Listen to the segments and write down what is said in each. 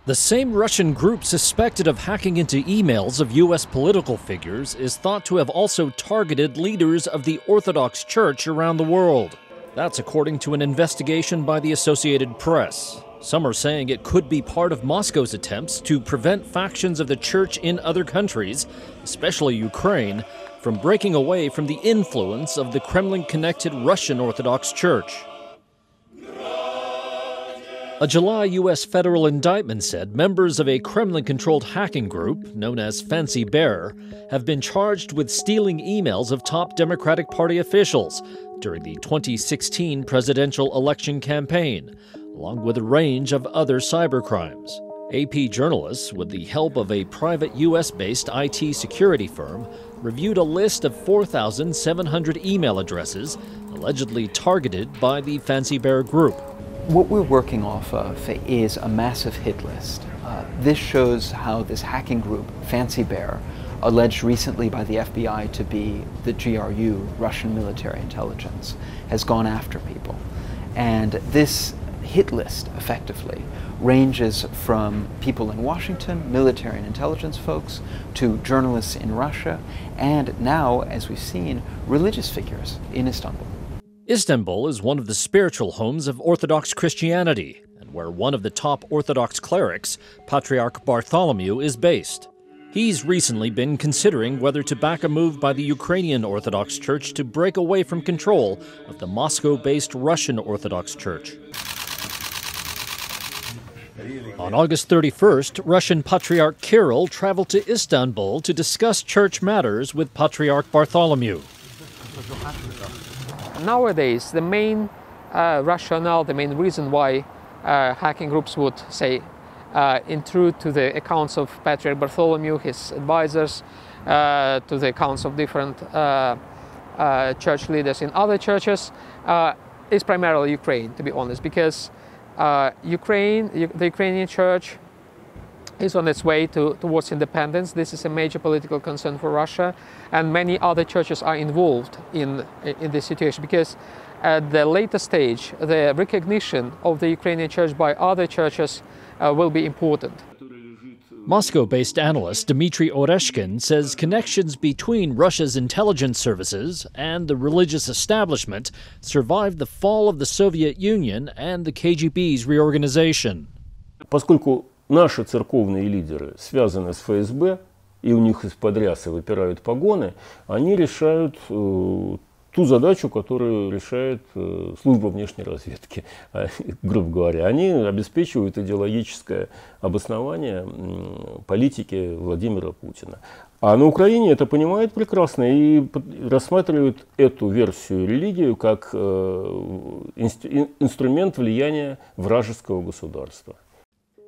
The same Russian group suspected of hacking into emails of U.S. political figures is thought to have also targeted leaders of the Orthodox Church around the world. That's according to an investigation by the Associated Press. Some are saying it could be part of Moscow's attempts to prevent factions of the Church in other countries, especially Ukraine, from breaking away from the influence of the Kremlin-connected Russian Orthodox Church. A July U.S. federal indictment said members of a Kremlin-controlled hacking group, known as Fancy Bear, have been charged with stealing emails of top Democratic Party officials during the 2016 presidential election campaign, along with a range of other cybercrimes. AP journalists, with the help of a private U.S.-based IT security firm, reviewed a list of 4,700 email addresses allegedly targeted by the Fancy Bear group. What we're working off of is a massive hit list. This shows how this hacking group, Fancy Bear, alleged recently by the FBI to be the GRU, Russian military intelligence, has gone after people. And this hit list, effectively, ranges from people in Washington, military and intelligence folks, to journalists in Russia, and now, as we've seen, religious figures in Istanbul. Istanbul is one of the spiritual homes of Orthodox Christianity, and where one of the top Orthodox clerics, Patriarch Bartholomew, is based. He's recently been considering whether to back a move by the Ukrainian Orthodox Church to break away from control of the Moscow-based Russian Orthodox Church. On August 31st, Russian Patriarch Kirill traveled to Istanbul to discuss church matters with Patriarch Bartholomew. Nowadays, the main rationale, the main reason why hacking groups would, say, intrude to the accounts of Patriarch Bartholomew, his advisors, to the accounts of different church leaders in other churches, is primarily Ukraine, to be honest, because the Ukrainian church is on its way towards independence. This is a major political concern for Russia, and many other churches are involved in this situation, because at the later stage, the recognition of the Ukrainian church by other churches will be important. Moscow-based analyst Dmitry Oreshkin says connections between Russia's intelligence services and the religious establishment survived the fall of the Soviet Union and the KGB's reorganization. Поскольку наши церковные лидеры связаны с ФСБ, и у них из-под рясы выпирают погоны, они решают ту задачу, которую решает служба внешней разведки, грубо говоря. Они обеспечивают идеологическое обоснование политики Владимира Путина. А на Украине это понимают прекрасно и рассматривают эту версию религии как инструмент влияния вражеского государства.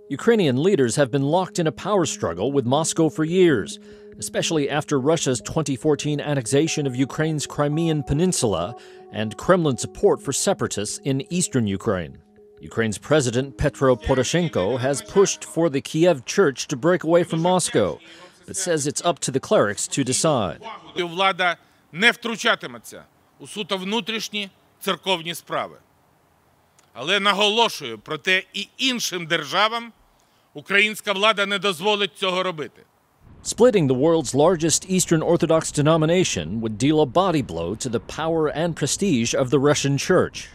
Ukrainian leaders have been locked in a power struggle with Moscow for years, especially after Russia's 2014 annexation of Ukraine's Crimean Peninsula and Kremlin support for separatists in eastern Ukraine. Ukraine's President Petro Poroshenko has pushed for the Kiev Church to break away from Moscow, but says it's up to the clerics to decide. Влада не втручатиметься у суто внутрішні церковні справи. Але наголошую, проте і іншим державам українська влада не дозволить цього робити. Splitting the world's largest Eastern Orthodox denomination would deal a body blow to the power and prestige of the Russian Church.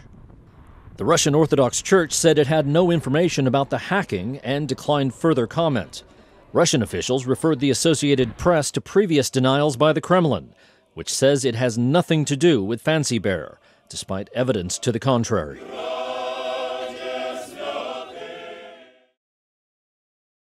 The Russian Orthodox Church said it had no information about the hacking and declined further comment. Russian officials referred the Associated Press to previous denials by the Kremlin, which says it has nothing to do with Fancy Bear, despite evidence to the contrary.